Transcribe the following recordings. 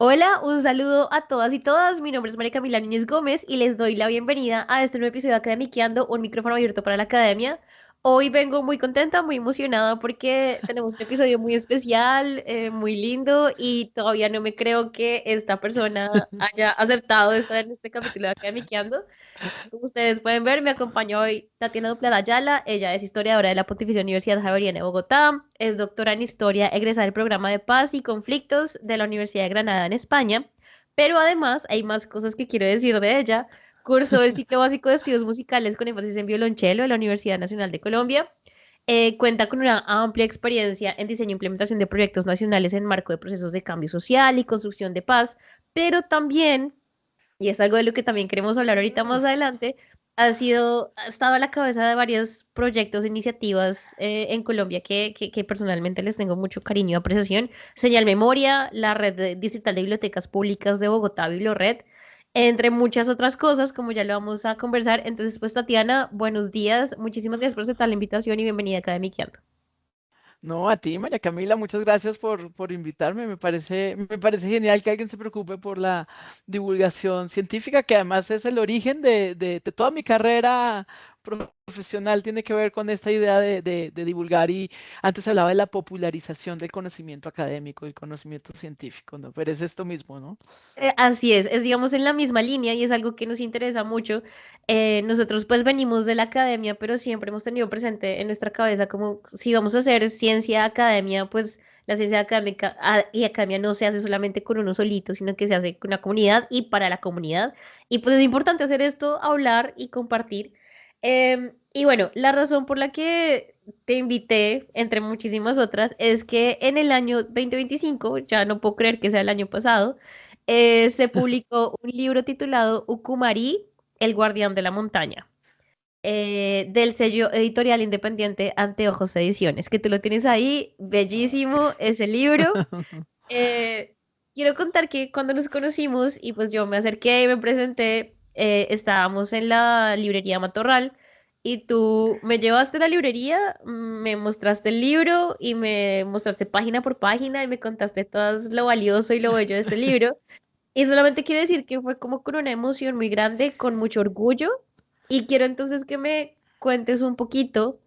Hola, un saludo a todas y todas. Mi nombre es María Camila Núñez Gómez y les doy la bienvenida a este nuevo episodio de Academiqueando, un micrófono abierto para la academia. Hoy vengo muy contenta, muy emocionada porque tenemos un episodio muy especial, muy lindo y todavía no me creo que esta persona haya aceptado estar en este capítulo de Academiqueando. Como ustedes pueden ver, me acompaña hoy Tatiana Duplar Ayala. Ella es historiadora de la Pontificia Universidad Javeriana de Bogotá, es doctora en historia, egresada del programa de paz y conflictos de la Universidad de Granada en España. Pero además, hay más cosas que quiero decir de ella. Cursó el ciclo básico de estudios musicales con énfasis en violonchelo de la Universidad Nacional de Colombia. Cuenta con una amplia experiencia en diseño e implementación de proyectos nacionales en marco de procesos de cambio social y construcción de paz, pero también y es algo de lo que también queremos hablar ahorita más adelante, ha estado a la cabeza de varios proyectos e iniciativas en Colombia que personalmente les tengo mucho cariño y apreciación. Señal Memoria, la digital de bibliotecas públicas de Bogotá, Biblored, entre muchas otras cosas, como ya lo vamos a conversar. Entonces, pues Tatiana, buenos días, muchísimas gracias por aceptar la invitación y bienvenida a Academiqueando. No, a ti, María Camila, muchas gracias por invitarme. Me parece genial que alguien se preocupe por la divulgación científica, que además es el origen de toda mi carrera profesional, tiene que ver con esta idea de divulgar y antes hablaba de la popularización del conocimiento académico y conocimiento científico, ¿no? Pero es esto mismo, ¿no? Así es digamos en la misma línea y es algo que nos interesa mucho. Nosotros pues venimos de la academia, pero siempre hemos tenido presente en nuestra cabeza como si vamos a hacer ciencia academia, pues la ciencia académica y academia no se hace solamente con uno solito, sino que se hace con una comunidad y para la comunidad. Y pues es importante hacer esto, hablar y compartir. Y bueno, la razón por la que te invité, entre muchísimas otras, es que en el año 2025, ya no puedo creer que sea el año pasado, se publicó un libro titulado Ucumari, el guardián de la montaña, del sello editorial independiente Anteojos Ediciones, que tú lo tienes ahí, bellísimo ese libro. Eh, Quiero contar que cuando nos conocimos y pues yo me acerqué y me presenté, estábamos en la librería Matorral y tú me llevaste a la librería, me mostraste el libro y me mostraste página por página y me contaste todo lo valioso y lo bello de este libro. Y solamente quiero decir que fue como con una emoción muy grande, con mucho orgullo. Y quiero entonces que me cuentes un poquito.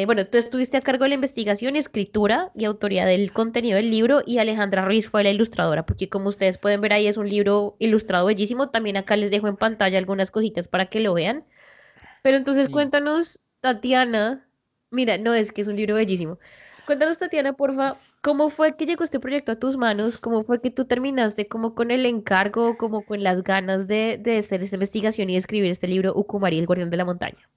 Bueno, tú estuviste a cargo de la investigación, escritura y autoría del contenido del libro y Alejandra Ruiz fue la ilustradora, porque como ustedes pueden ver ahí es un libro ilustrado bellísimo. También acá les dejo en pantalla algunas cositas para que lo vean. Pero entonces Sí. cuéntanos, Tatiana, mira, no es que es un libro bellísimo. Cuéntanos, Tatiana, porfa, ¿cómo fue que llegó este proyecto a tus manos? ¿Cómo fue que tú terminaste como con el encargo, como con las ganas de hacer esta investigación y de escribir este libro, Ucumari, el guardián de la montaña?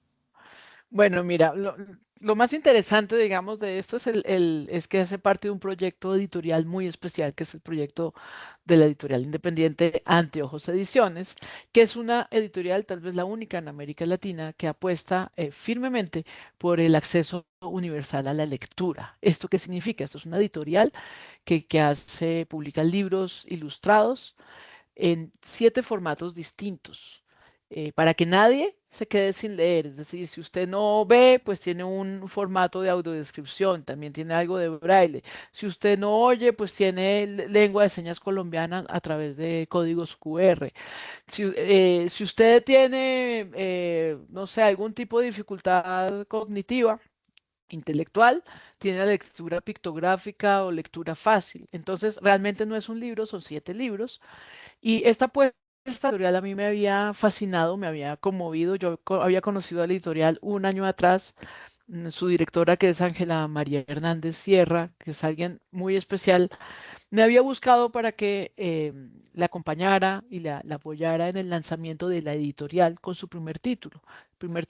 Bueno, mira, lo más interesante, digamos, de esto es que hace parte de un proyecto editorial muy especial, que es el proyecto de la editorial independiente Anteojos Ediciones, que es una editorial, tal vez la única en América Latina, que apuesta firmemente por el acceso universal a la lectura. ¿Esto qué significa? Esto es una editorial que publica libros ilustrados en 7 formatos distintos, para que nadie se quede sin leer. Es decir, si usted no ve, pues tiene un formato de audiodescripción, también tiene algo de braille. Si usted no oye, pues tiene lengua de señas colombiana a través de códigos QR. Si usted tiene, no sé, algún tipo de dificultad cognitiva, intelectual, tiene la lectura pictográfica o lectura fácil. Entonces, realmente no es un libro, son 7 libros y esta apuesta editorial a mí me había fascinado, me había conmovido. Yo había conocido a la editorial un año atrás. Su directora, que es Ángela María Hernández Sierra, que es alguien muy especial, me había buscado para que la acompañara y la apoyara en el lanzamiento de la editorial con su primer título.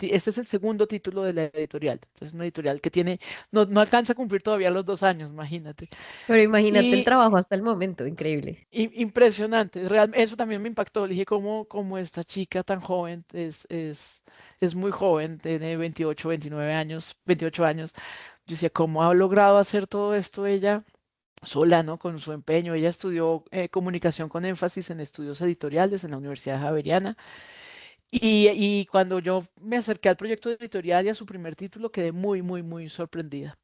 Este es el segundo título de la editorial. Esta es una editorial que no alcanza a cumplir todavía los 2 años, imagínate. Pero imagínate el Y trabajo hasta el momento, increíble. Impresionante, eso también me impactó. Le dije, ¿cómo esta chica tan joven es muy joven, tiene 28, 29 años, 28 años? Yo decía, ¿cómo ha logrado hacer todo esto ella sola, ¿no? Con su empeño. Ella estudió comunicación con énfasis en estudios editoriales en la Universidad Javeriana Y cuando yo me acerqué al proyecto editorial y a su primer título, quedé muy, muy, muy sorprendida.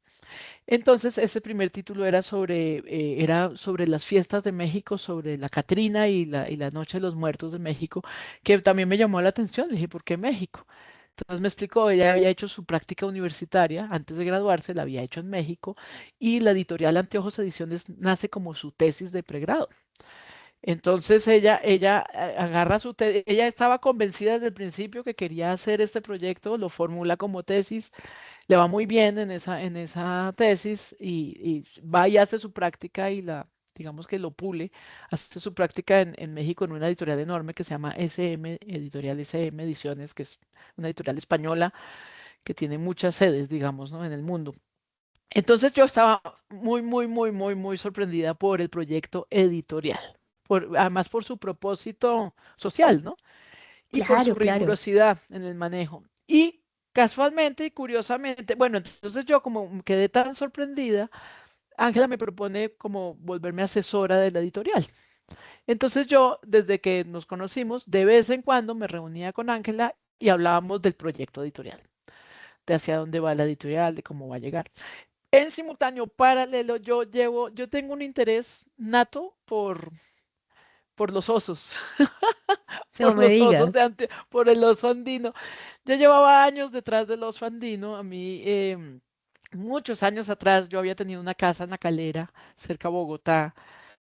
Entonces, ese primer título era sobre las fiestas de México, sobre la Catrina y la Noche de los Muertos de México, que también me llamó la atención. Dije, ¿por qué México? Entonces me explicó, ella había hecho su práctica universitaria antes de graduarse, la había hecho en México, y la editorial Anteojos Ediciones nace como su tesis de pregrado. Entonces ella agarra ella estaba convencida desde el principio que quería hacer este proyecto, lo formula como tesis, le va muy bien en esa tesis y va y hace su práctica digamos que lo pule, hace su práctica en México en una editorial enorme que se llama SM, Editorial SM Ediciones, que es una editorial española que tiene muchas sedes, digamos, ¿no? En el mundo. Entonces yo estaba muy, muy, muy, muy, muy sorprendida por el proyecto editorial, además por su propósito social, ¿no? Y por su Claro, claro. rigurosidad en el manejo. Y casualmente y curiosamente, bueno, entonces yo como quedé tan sorprendida, Ángela me propone como volverme asesora de la editorial. Entonces yo, desde que nos conocimos, de vez en cuando me reunía con Ángela y hablábamos del proyecto editorial, de hacia dónde va la editorial, de cómo va a llegar. En simultáneo, paralelo, yo tengo un interés nato por los osos, No por me los osos digas. por el oso andino. Yo llevaba años detrás del oso andino. A mí, muchos años atrás, yo había tenido una casa en La Calera, cerca de Bogotá,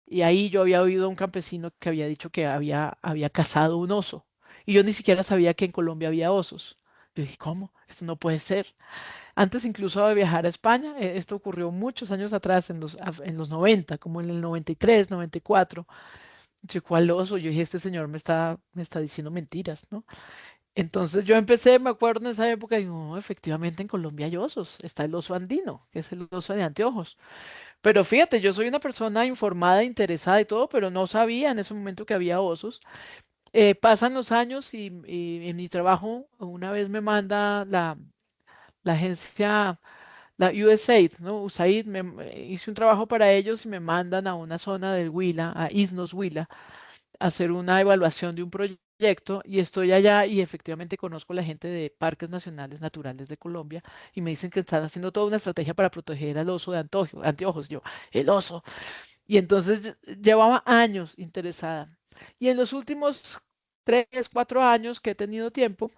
y ahí yo había oído a un campesino que había dicho que había cazado un oso. Y yo ni siquiera sabía que en Colombia había osos. Yo dije, ¿cómo? Esto no puede ser. Antes incluso de viajar a España, esto ocurrió muchos años atrás, en los 90, como en el 93, 94. Yo, ¿cuál oso? Yo dije, este señor me está diciendo mentiras, ¿no? Entonces yo empecé, me acuerdo en esa época, y no, efectivamente en Colombia hay osos. Está el oso andino, que es el oso de anteojos. Pero fíjate, yo soy una persona informada, interesada y todo, pero no sabía en ese momento que había osos. Pasan los años y en mi trabajo una vez me manda la agencia, la USAID, ¿no? USAID, hice un trabajo para ellos y me mandan a una zona del Huila, a Isnos Huila, a hacer una evaluación de un proyecto y estoy allá y efectivamente conozco a la gente de Parques Nacionales Naturales de Colombia y me dicen que están haciendo toda una estrategia para proteger al oso de anteojos. Yo, el oso. Y entonces llevaba años interesada. Y en los últimos 3, 4 años que he tenido tiempo,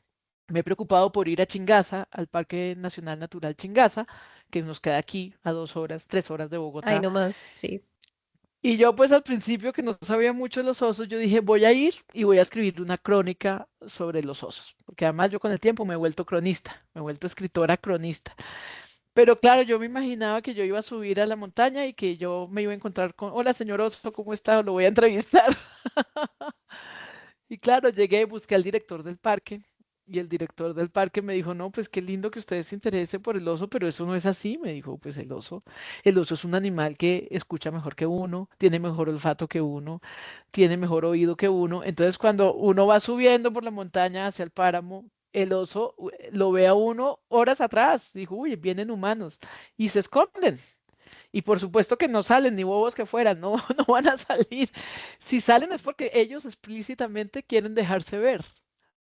me he preocupado por ir a Chingaza, al Parque Nacional Natural Chingaza, que nos queda aquí a 2 horas, 3 horas de Ay, Bogotá. no más, sí. Y yo pues al principio que no sabía mucho de los osos, yo dije, voy a ir y voy a escribir una crónica sobre los osos, porque además yo con el tiempo me he vuelto cronista, me he vuelto escritora cronista. Pero claro, yo me imaginaba que yo iba a subir a la montaña y que yo me iba a encontrar con, hola señor oso, ¿cómo está? Lo voy a entrevistar. Y claro, llegué, busqué al director del parque y el director del parque me dijo, no, pues qué lindo que usted se interese por el oso, pero eso no es así. Me dijo, pues el oso es un animal que escucha mejor que uno, tiene mejor olfato que uno, tiene mejor oído que uno. Entonces, cuando uno va subiendo por la montaña hacia el páramo, el oso lo ve a uno horas atrás. Dijo, uy, vienen humanos y se esconden. Y por supuesto que no salen, ni bobos que fueran, no, no van a salir. Si salen es porque ellos explícitamente quieren dejarse ver.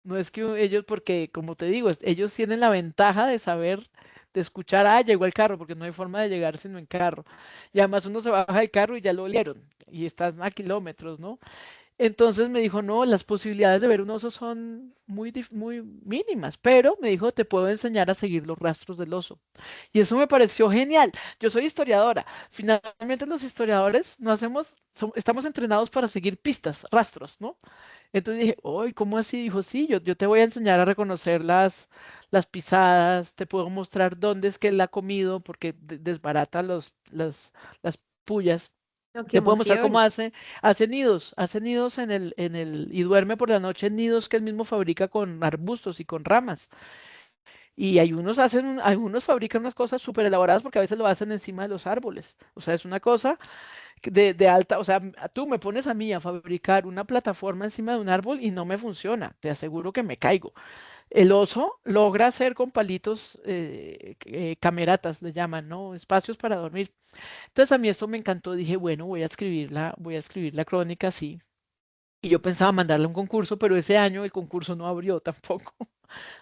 No es que ellos, porque como te digo, ellos tienen la ventaja de saber, de escuchar, ah, llegó el carro, porque no hay forma de llegar sino en carro. Y además uno se baja del carro y ya lo olieron, y están a kilómetros, ¿no? Entonces me dijo, no, las posibilidades de ver un oso son muy mínimas, pero me dijo, te puedo enseñar a seguir los rastros del oso. Y eso me pareció genial. Yo soy historiadora. Finalmente los historiadores no estamos entrenados para seguir pistas, rastros, ¿no? Entonces dije, uy, ¿cómo así? Dijo, sí, yo te voy a enseñar a reconocer las pisadas, te puedo mostrar dónde es que él ha comido, porque desbarata las pullas. No, qué Te puedo mostrar cómo emoción. hace nidos y duerme por la noche en nidos que él mismo fabrica con arbustos y con ramas. Y algunos fabrican unas cosas súper elaboradas porque a veces lo hacen encima de los árboles. O sea, es una cosa de alta, o sea, tú me pones a mí a fabricar una plataforma encima de un árbol y no me funciona. Te aseguro que me caigo. El oso logra hacer con palitos, cameratas, le llaman, ¿no? Espacios para dormir. Entonces a mí esto me encantó. Dije, bueno, voy a escribir la crónica así. Y yo pensaba mandarle a un concurso, pero ese año el concurso no abrió tampoco.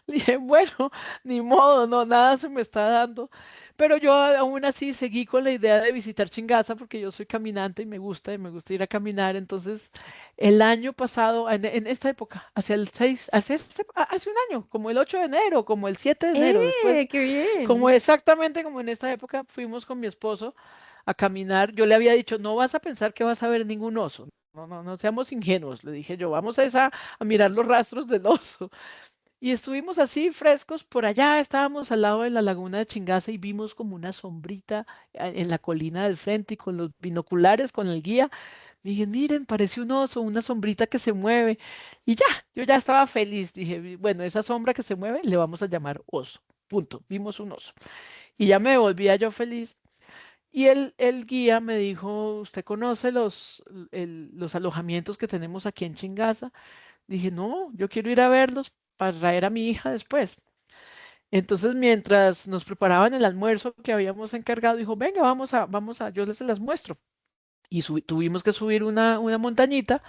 Le dije, bueno, ni modo, no, nada se me está dando. Pero yo aún así seguí con la idea de visitar Chingaza porque yo soy caminante y me gusta ir a caminar. Entonces, el año pasado, en esta época, hacia el 6 hace un año, como el 8 de enero, como el 7 de enero, después, ¡Qué como bien! exactamente como en esta época, fuimos con mi esposo a caminar. Yo le había dicho, no vas a pensar que vas a ver ningún oso. No, no, no seamos ingenuos, le dije yo, vamos a mirar los rastros del oso. Y estuvimos así frescos por allá, estábamos al lado de la laguna de Chingaza y vimos como una sombrita en la colina del frente y con los binoculares, con el guía. Dije, miren, parece un oso, una sombrita que se mueve. Y ya, yo ya estaba feliz. Dije, bueno, esa sombra que se mueve le vamos a llamar oso. Punto. Vimos un oso. Y ya me volvía yo feliz. Y el guía me dijo, ¿usted conoce los alojamientos que tenemos aquí en Chingaza? Dije, no, yo quiero ir a verlos para traer a mi hija después. Entonces, mientras nos preparaban el almuerzo que habíamos encargado, dijo, venga, yo les las muestro. Y tuvimos que subir una montañita.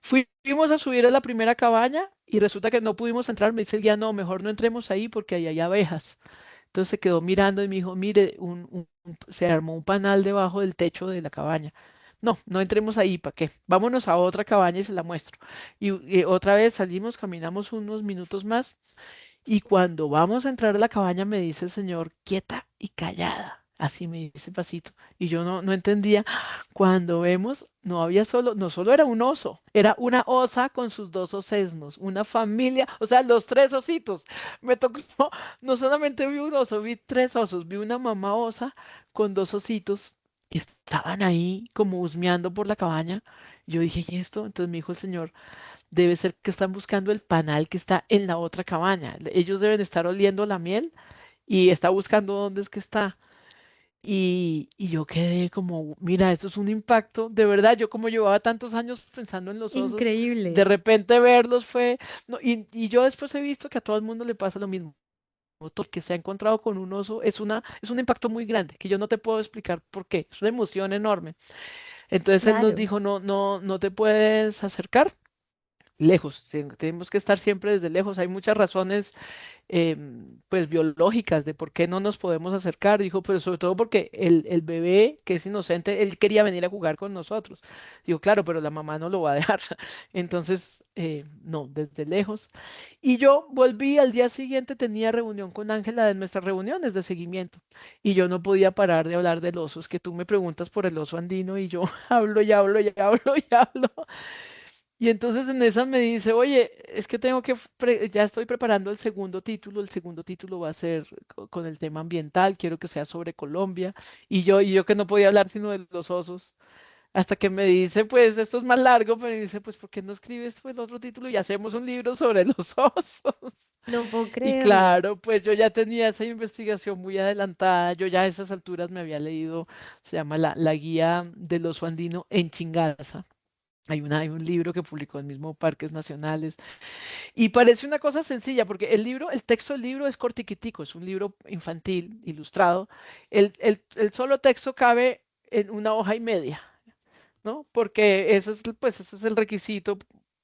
Fuimos a subir a la primera cabaña y resulta que no pudimos entrar. Me dice el guía, no, mejor no entremos ahí porque ahí hay abejas. Entonces se quedó mirando y me dijo, mire, se armó un panal debajo del techo de la cabaña. No, no entremos ahí, ¿para qué? Vámonos a otra cabaña y se la muestro. Y otra vez salimos, caminamos unos minutos más y cuando vamos a entrar a la cabaña me dice el señor, quieta y callada. Así me dice pasito. Y yo no entendía. Cuando vemos, no solo era un oso, era una osa con sus dos osesnos, una familia, o sea, los tres ositos. Me tocó, no solamente vi un oso, vi tres osos, vi una mamá osa con dos ositos. Estaban ahí como husmeando por la cabaña. Yo dije, ¿y esto? Entonces me dijo el señor, debe ser que están buscando el panal que está en la otra cabaña. Ellos deben estar oliendo la miel y está buscando dónde es que está. Y yo quedé como, mira, esto es un impacto. De verdad, yo como llevaba tantos años pensando en los osos, de Increíble. repente verlos fue... No, y yo después he visto que a todo el mundo le pasa lo mismo. Todo el que se ha encontrado con un oso es un impacto muy grande, que yo no te puedo explicar por qué. Es una emoción enorme. Entonces él nos Claro. dijo, no te puedes acercar lejos, tenemos que estar siempre desde lejos. Hay muchas razones pues biológicas de por qué no nos podemos acercar. Dijo, pero sobre todo porque el bebé que es inocente, él quería venir a jugar con nosotros. Digo, claro, pero la mamá no lo va a dejar. Entonces, no, desde lejos. Y yo volví al día siguiente, tenía reunión con Ángela de nuestras reuniones de seguimiento. Y yo no podía parar de hablar del oso. Es que tú me preguntas por el oso andino y yo hablo y hablo y hablo y hablo. Y entonces en esa me dice, oye, es que ya estoy preparando el segundo título va a ser con el tema ambiental, quiero que sea sobre Colombia, y yo que no podía hablar sino de los osos, hasta que me dice, pues esto es más largo, pero me dice, pues ¿por qué no escribes tú el otro título y hacemos un libro sobre los osos? No puedo Y creerlo. claro, pues yo ya tenía esa investigación muy adelantada, yo ya a esas alturas me había leído, se llama la guía del oso andino en Chingaza. Hay un libro que publicó el mismo Parques Nacionales y parece una cosa sencilla porque el texto del libro es cortiquitico, es un libro infantil, ilustrado. El solo texto cabe en una hoja y media, ¿no? Porque pues, ese es el requisito,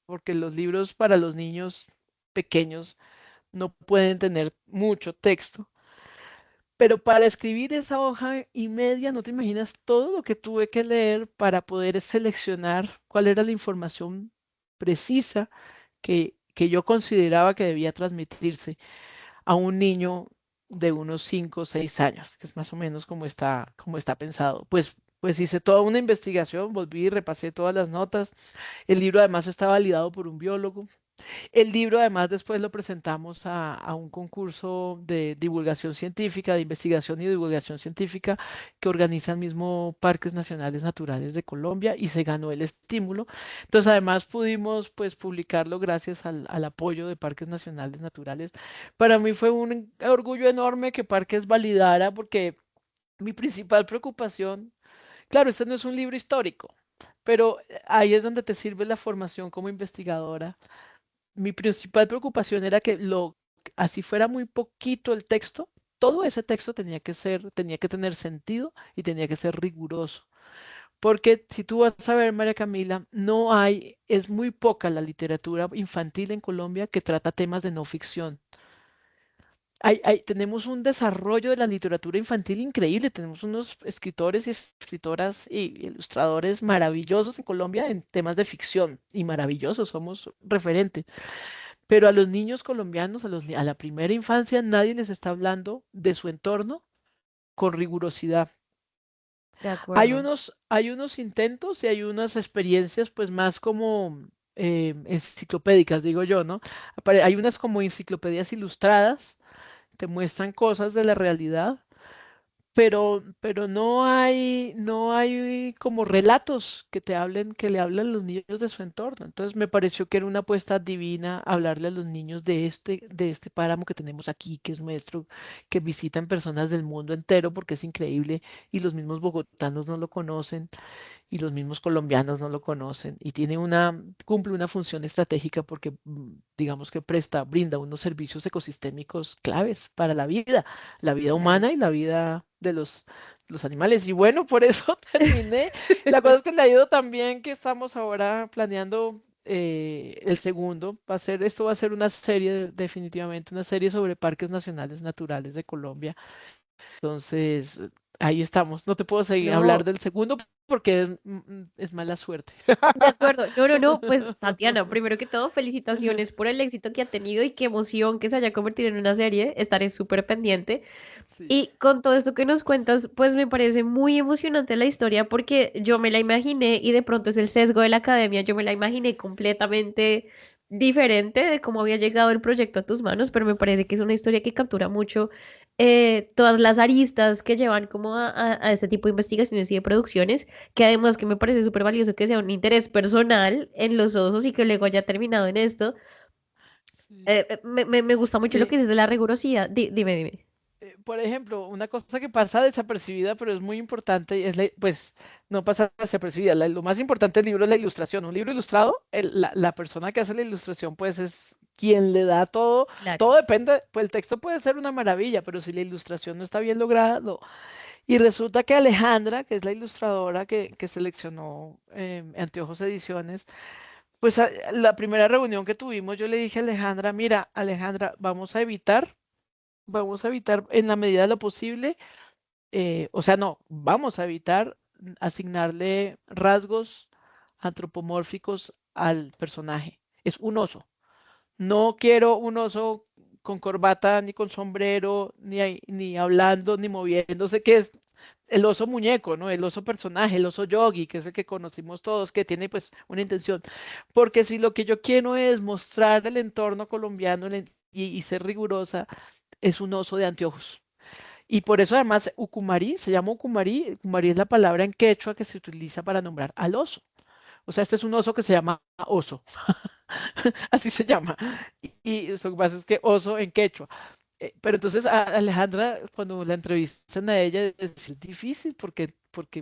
porque los libros para los niños pequeños no pueden tener mucho texto. Pero para escribir esa hoja y media, no te imaginas todo lo que tuve que leer para poder seleccionar cuál era la información precisa que yo consideraba que debía transmitirse a un niño de unos 5 o 6 años, que es más o menos como está pensado. Pues hice toda una investigación, volví y repasé todas las notas. El libro además está validado por un biólogo. El libro además después lo presentamos a un concurso de divulgación científica, de investigación y divulgación científica que organiza el mismo Parques Nacionales Naturales de Colombia y se ganó el estímulo. Entonces además pudimos pues publicarlo gracias al apoyo de Parques Nacionales Naturales. Para mí fue un orgullo enorme que Parques validara porque mi principal preocupación, claro, este no es un libro histórico, pero ahí es donde te sirve la formación como investigadora. Mi principal preocupación era que así fuera muy poquito el texto, todo ese texto tenía que tener sentido y tenía que ser riguroso, Porque si tú vas a ver, María Camila, no hay, es muy poca la literatura infantil en Colombia que trata temas de no ficción. Tenemos un desarrollo de la literatura infantil increíble, tenemos unos escritores y escritoras y ilustradores maravillosos en Colombia en temas de ficción y maravillosos, somos referentes. Pero a los niños colombianos, a la primera infancia, nadie les está hablando de su entorno con rigurosidad. De acuerdo. Hay unos intentos y hay unas experiencias pues más como enciclopédicas, digo yo, ¿no? Hay unas como enciclopedias ilustradas, te muestran cosas de la realidad, pero no hay como relatos que te hablen, que le hablen a los niños de su entorno. Entonces me pareció que era una apuesta divina hablarle a los niños de este páramo que tenemos aquí, que es nuestro, que visitan personas del mundo entero porque es increíble y los mismos bogotanos no lo conocen y los mismos colombianos no lo conocen y cumple una función estratégica porque digamos que brinda unos servicios ecosistémicos claves para la vida Claro. humana y la vida de los animales. Y bueno, por eso terminé. La cosa es que le ha ido tan bien que estamos ahora planeando el segundo. Esto va a ser una serie, definitivamente, una serie sobre parques nacionales naturales de Colombia. Entonces, ahí estamos. No te puedo seguir hablar No, del segundo porque es mala suerte. de acuerdo. No, no, no. Pues Tatiana, primero que todo, felicitaciones por el éxito que ha tenido y qué emoción que se haya convertido en una serie. Estaré súper pendiente. Sí. Y con todo esto que nos cuentas, pues me parece muy emocionante la historia porque yo me la imaginé y de pronto es el sesgo de la academia, yo me la imaginé completamente diferente de cómo había llegado el proyecto a tus manos, pero me parece que es una historia que captura mucho todas las aristas que llevan como a este tipo de investigaciones y de producciones, que además que me parece súper valioso que sea un interés personal en los osos y que luego haya terminado en esto. Sí. Me gusta mucho lo Y, que dices de la rigurosidad. Dime, dime. por ejemplo, una cosa que pasa desapercibida, pero es muy importante, pues no pasa desapercibida. Lo más importante del libro es la ilustración. Un libro ilustrado, la persona que hace la ilustración, pues es quien le da todo. Claro. Todo depende, pues el texto puede ser una maravilla, pero si la ilustración no está bien lograda, no. Y resulta que Alejandra, que es la ilustradora que seleccionó Anteojos Ediciones, pues la primera reunión que tuvimos, yo le dije a Alejandra, mira, Alejandra, vamos a evitar en la medida de lo posible, o sea, no, vamos a evitar asignarle rasgos antropomórficos al personaje. Es un oso. No quiero un oso con corbata, ni con sombrero, ni hablando, ni moviéndose, que es el oso muñeco, ¿no? El oso personaje, el oso yogi, que es el que conocimos todos, que tiene pues una intención. Porque si lo que yo quiero es mostrar el entorno colombiano y ser rigurosa, es un oso de anteojos. Y por eso además Ucumari se llama Ucumari. Ucumari es la palabra en quechua que se utiliza para nombrar al oso. O sea, este es un oso que se llama oso. Así se llama. Y lo que pasa es que oso en quechua. Pero entonces Alejandra, cuando la entrevistan a ella, es difícil porque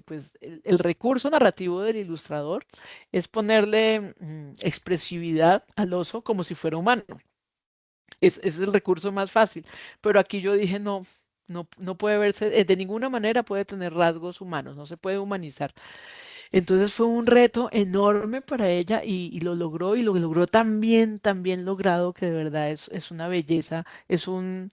pues el recurso narrativo del ilustrador es ponerle expresividad al oso como si fuera humano. Es el recurso más fácil. Pero aquí yo dije, no, no puede verse, de ninguna manera puede tener rasgos humanos, no se puede humanizar. Entonces fue un reto enorme para ella y lo logró y lo logró tan bien logrado que de verdad es una belleza, es un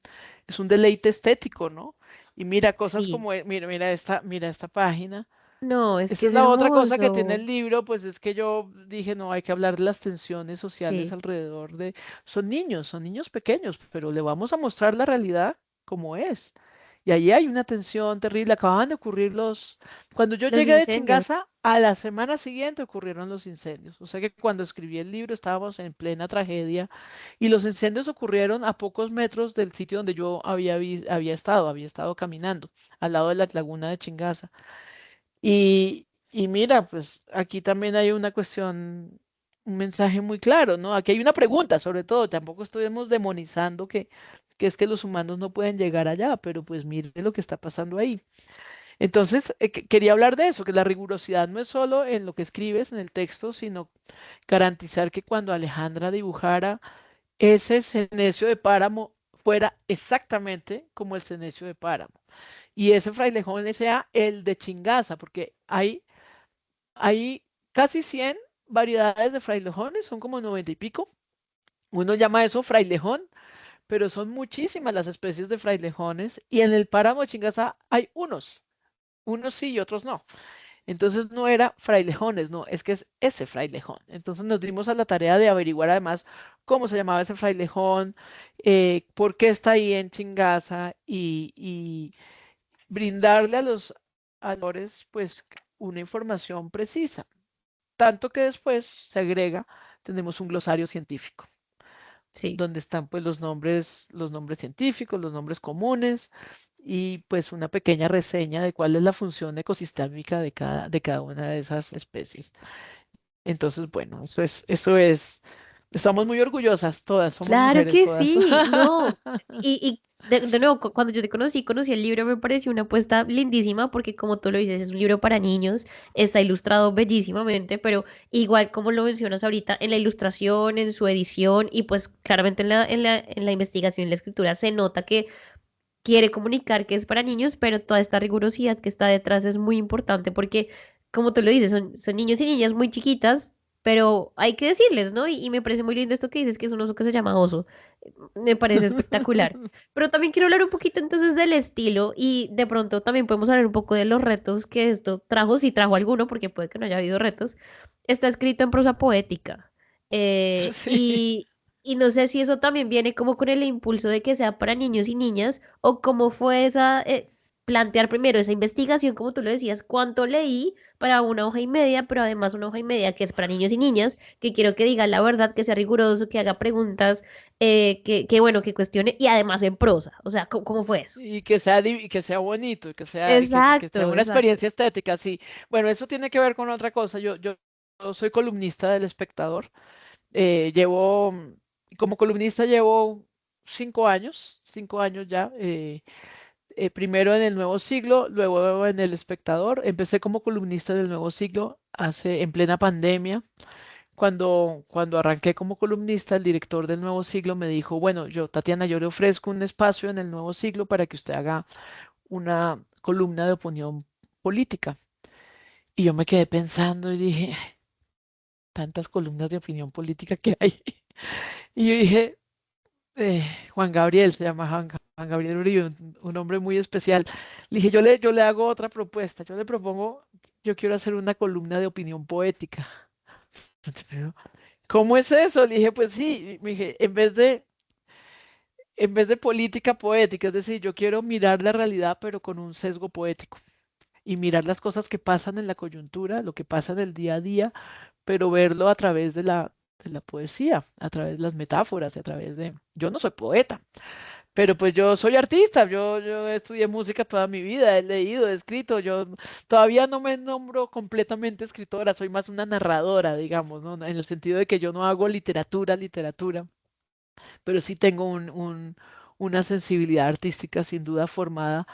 deleite estético, ¿no? Y mira cosas Sí. como, mira esta página. No, es Esta que es es la otra cosa que tiene hermoso. el libro, pues es que yo dije, no, hay que hablar de las tensiones sociales Sí, alrededor son niños pequeños, pero le vamos a mostrar la realidad como es. Y ahí hay una tensión terrible. Acababan de ocurrir cuando yo los llegué de incendios. Chingaza, a la semana siguiente ocurrieron los incendios. O sea que cuando escribí el libro estábamos en plena tragedia y los incendios ocurrieron a pocos metros del sitio donde yo había estado caminando, al lado de la laguna de Chingaza. Y mira, pues aquí también hay una cuestión, un mensaje muy claro, ¿no? Aquí hay una pregunta, sobre todo, tampoco estamos demonizando que es que los humanos no pueden llegar allá, pero pues mire lo que está pasando ahí. Entonces, quería hablar de eso, que la rigurosidad no es solo en lo que escribes en el texto, sino garantizar que cuando Alejandra dibujara ese cenecio de páramo fuera exactamente como el cenecio de páramo. Y ese frailejón sea el de Chingaza, porque hay hay casi 100 variedades de frailejones, son como 90 y pico. Uno llama eso frailejón, pero son muchísimas las especies de frailejones y en el páramo de Chingaza hay unos sí y otros no. Entonces no era frailejones, no, es que es ese frailejón. Entonces nos dimos a la tarea de averiguar además cómo se llamaba ese frailejón, por qué está ahí en Chingaza y brindarle a los autores pues una información precisa. Tanto que después se agrega, tenemos un glosario científico Sí. donde están pues los nombres científicos, los nombres comunes y pues una pequeña reseña de cuál es la función ecosistémica de cada una de esas especies. Entonces, bueno, estamos muy orgullosas todas, somos Claro mujeres que todas. sí, no. Y de nuevo, cuando yo te conocí el libro, me pareció una apuesta lindísima porque como tú lo dices, es un libro para niños, está ilustrado bellísimamente, pero igual como lo mencionas ahorita, en la ilustración, en su edición y pues claramente en la investigación y la escritura se nota que quiere comunicar que es para niños, pero toda esta rigurosidad que está detrás es muy importante porque, como tú lo dices, son niños y niñas muy chiquitas, pero hay que decirles, ¿no? Y me parece muy lindo esto que dices, que es un oso que se llama oso. Me parece espectacular. Pero también quiero hablar un poquito entonces del estilo y de pronto también podemos hablar un poco de los retos que esto trajo, si trajo alguno, porque puede que no haya habido retos. Está escrito en prosa poética. Eh, Sí. y, y no sé si eso también viene como con el impulso de que sea para niños y niñas o cómo fue plantear primero esa investigación, como tú lo decías, cuánto leí para una hoja y media, pero además una hoja y media que es para niños y niñas, que quiero que diga la verdad, que sea riguroso, que haga preguntas, bueno, que cuestione y además en prosa. O sea, ¿cómo fue eso? Y que sea bonito, que sea Exacto, una exacto. experiencia estética, sí. Bueno, eso tiene que ver con otra cosa. Yo soy columnista del Espectador. Llevo, como columnista llevo 5 años, 5 años ya. Primero en el Nuevo Siglo, luego en El Espectador. Empecé como columnista del Nuevo Siglo en plena pandemia. Cuando arranqué como columnista, el director del Nuevo Siglo me dijo, bueno, Tatiana, yo le ofrezco un espacio en el Nuevo Siglo para que usted haga una columna de opinión política. Y yo me quedé pensando y dije, tantas columnas de opinión política que hay. Y yo dije, Juan Gabriel, se llama Juan Gabriel Uribe, un hombre muy especial. Le dije, yo le hago otra propuesta, yo le propongo, yo quiero hacer una columna de opinión poética. Pero, ¿cómo es eso? Le dije, pues sí, me dije, en vez de política poética, es decir, yo quiero mirar la realidad, pero con un sesgo poético y mirar las cosas que pasan en la coyuntura, lo que pasa en el día a día, pero verlo a través de la poesía, a través de las metáforas, a través de... Yo no soy poeta, pero pues yo soy artista, yo estudié música toda mi vida, he leído, he escrito, yo todavía no me nombro completamente escritora, soy más una narradora, digamos, ¿no? En el sentido de que yo no hago literatura, pero sí tengo una sensibilidad artística sin duda formada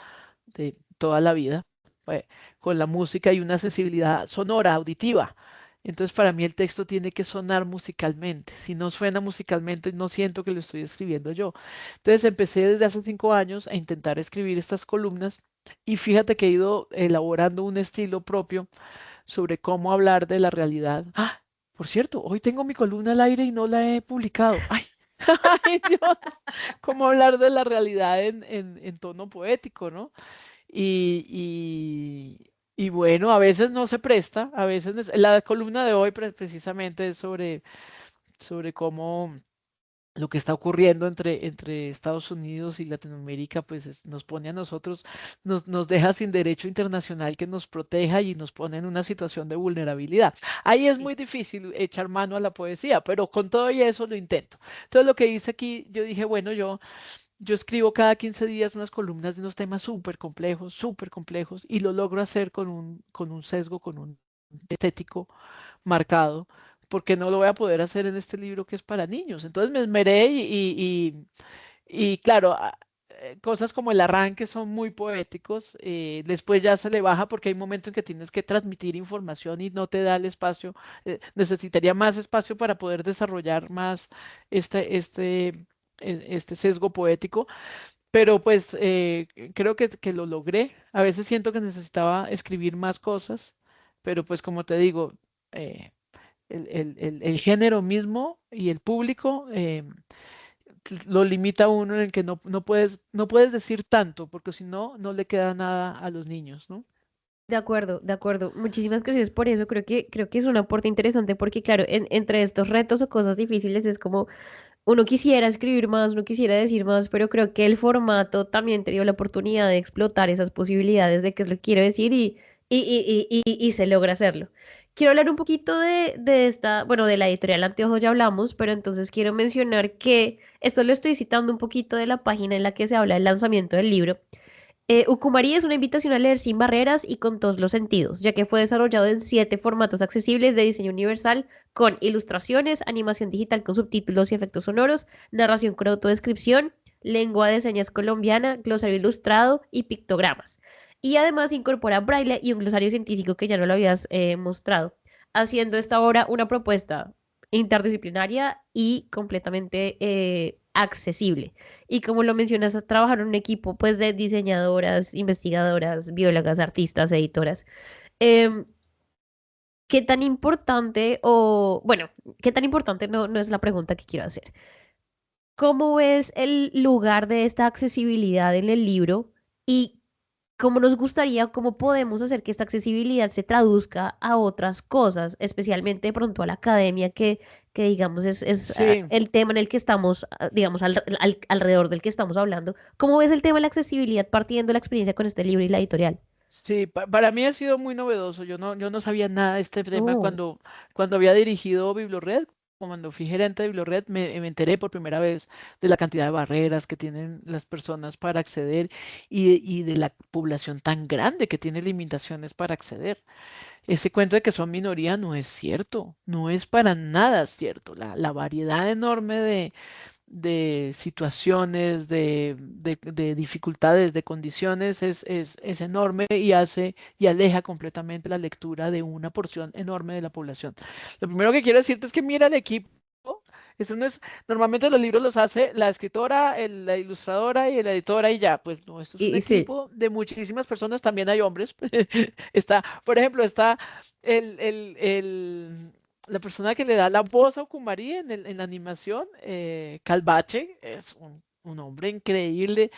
de toda la vida, eh, con la música y una sensibilidad sonora, auditiva. Entonces, para mí el texto tiene que sonar musicalmente. Si no suena musicalmente, no siento que lo estoy escribiendo yo. Entonces, empecé desde hace 5 años a intentar escribir estas columnas y fíjate que he ido elaborando un estilo propio sobre cómo hablar de la realidad. Ah, por cierto, hoy tengo mi columna al aire y no la he publicado. Ay, ay Dios, cómo hablar de la realidad en tono poético, ¿no? Y bueno, a veces no se presta, a veces la columna de hoy precisamente es sobre cómo lo que está ocurriendo entre Estados Unidos y Latinoamérica, pues nos pone a nosotros, nos deja sin derecho internacional que nos proteja y nos pone en una situación de vulnerabilidad. Ahí es Sí. muy difícil echar mano a la poesía, pero con todo y eso lo intento. Entonces lo que hice aquí, yo dije, bueno, yo escribo cada 15 días unas columnas de unos temas súper complejos, y lo logro hacer con un sesgo, con un estético marcado, porque no lo voy a poder hacer en este libro que es para niños. Entonces me esmeré y claro, cosas como el arranque son muy poéticos, después ya se le baja porque hay momentos en que tienes que transmitir información y no te da el espacio, necesitaría más espacio para poder desarrollar más este sesgo poético, pero pues creo que lo logré. A veces siento que necesitaba escribir más cosas, pero pues como te digo, eh, el género mismo y el público lo limita a uno en el que no puedes decir tanto, porque si no, no le queda nada a los niños, ¿no? De acuerdo, de acuerdo. Muchísimas gracias por eso. Creo que es un aporte interesante porque, claro, entre estos retos o cosas difíciles es como uno quisiera escribir más, uno quisiera decir más, pero creo que el formato también te dio la oportunidad de explotar esas posibilidades de qué es lo que quiero decir y se logra hacerlo. Quiero hablar un poquito de esta, bueno, de la editorial Anteojos ya hablamos, pero entonces quiero mencionar que esto lo estoy citando un poquito de la página en la que se habla del lanzamiento del libro. Ukumari es una invitación a leer sin barreras y con todos los sentidos, ya que fue desarrollado en 7 formatos accesibles de diseño universal con ilustraciones, animación digital con subtítulos y efectos sonoros, narración con autodescripción, lengua de señas colombiana, glosario ilustrado y pictogramas. Y además incorpora braille y un glosario científico que ya no lo habías mostrado, haciendo esta obra una propuesta interdisciplinaria y completamente accesible. Y como lo mencionas, trabajar en un equipo pues de diseñadoras, investigadoras, biólogas, artistas, editoras. Em, ¿Qué tan importante o, bueno, qué tan importante no es la pregunta que quiero hacer? ¿Cómo ves el lugar de esta accesibilidad en el libro y cómo nos gustaría, cómo podemos hacer que esta accesibilidad se traduzca a otras cosas, especialmente de pronto a la academia, que digamos es Sí, el tema en el que estamos, digamos, alrededor del que estamos hablando? ¿Cómo ves el tema de la accesibilidad partiendo de la experiencia con este libro y la editorial? sí, para mí ha sido muy novedoso. Yo no sabía nada de este tema Oh, cuando había dirigido Biblored. Cuando fui gerente de Biblored, me enteré por primera vez de la cantidad de barreras que tienen las personas para acceder y de la población tan grande que tiene limitaciones para acceder. Ese cuento de que son minoría no es cierto, no es para nada cierto. La variedad enorme de situaciones, de dificultades, de condiciones es enorme y hace y aleja completamente la lectura de una porción enorme de la población. Lo primero que quiero decirte es que mira el equipo. Eso no es, normalmente los libros los hace la escritora, la ilustradora y la editora y ya, pues no, esto es un y sí, equipo de muchísimas personas, también hay hombres. Está, por ejemplo, está el, el, el, la persona que le da la voz a Okumari en la animación, Calvache, es un hombre increíble,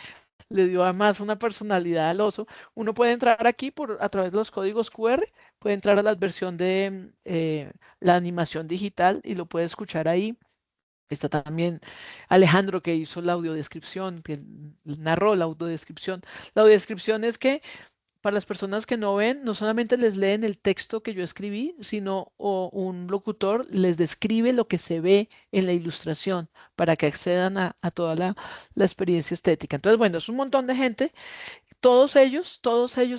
le dio además una personalidad al oso. Uno puede entrar aquí a través de los códigos QR, puede entrar a la versión de la animación digital y lo puede escuchar ahí. Está también Alejandro que hizo la audiodescripción, que narró la audiodescripción. La audiodescripción es que para las personas que no ven, no solamente les leen el texto que yo escribí, sino un locutor les describe lo que se ve en la ilustración para que accedan a toda la experiencia estética. Entonces, bueno, es un montón de gente. Todos ellos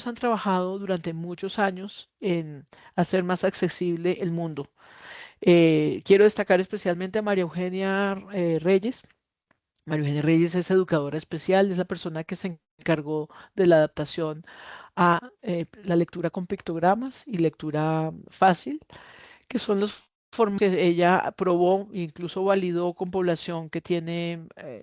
han trabajado durante muchos años en hacer más accesible el mundo. Quiero destacar especialmente a María Eugenia Reyes. María Eugenia Reyes es educadora especial, es la persona que se encargó de la adaptación a la lectura con pictogramas y lectura fácil, que son los formas que ella probó, incluso validó con población que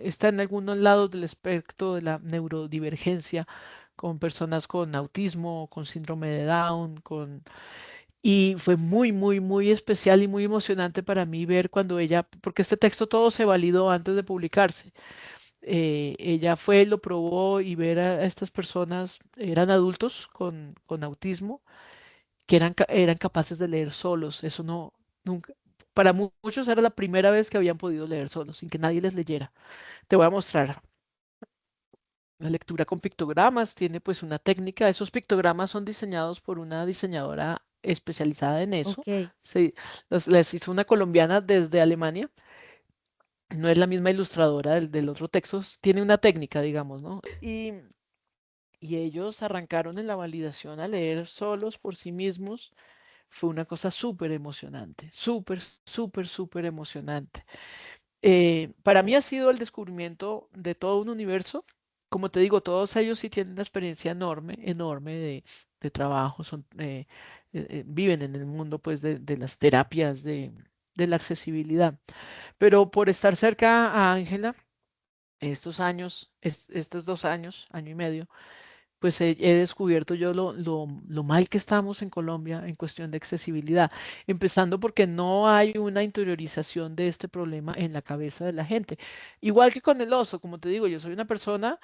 está en algunos lados del espectro de la neurodivergencia, con personas con autismo, con síndrome de Down, y fue muy, muy, muy especial y muy emocionante para mí ver cuando ella, porque este texto todo se validó antes de publicarse. Ella fue, lo probó y ver a estas personas, eran adultos con autismo, que eran capaces de leer solos. Eso no, nunca, para muchos era la primera vez que habían podido leer solos, sin que nadie les leyera. Te voy a mostrar. La lectura con pictogramas tiene pues una técnica. Esos pictogramas son diseñados por una diseñadora especializada en eso. ok. Sí, les hizo una colombiana desde Alemania. No es la misma ilustradora del otro texto, tiene una técnica, digamos, ¿no? Y ellos arrancaron en la validación a leer solos por sí mismos. Fue una cosa súper emocionante, súper, súper, súper emocionante. Para mí ha sido el descubrimiento de todo un universo. Como te digo, todos ellos sí tienen una experiencia enorme, enorme de trabajo, viven en el mundo pues de las terapias de la accesibilidad. Pero por estar cerca a Ángela, estos 2 años, año y medio, pues he descubierto yo lo mal que estamos en Colombia en cuestión de accesibilidad, empezando porque no hay una interiorización de este problema en la cabeza de la gente. Igual que con el oso, como te digo, yo soy una persona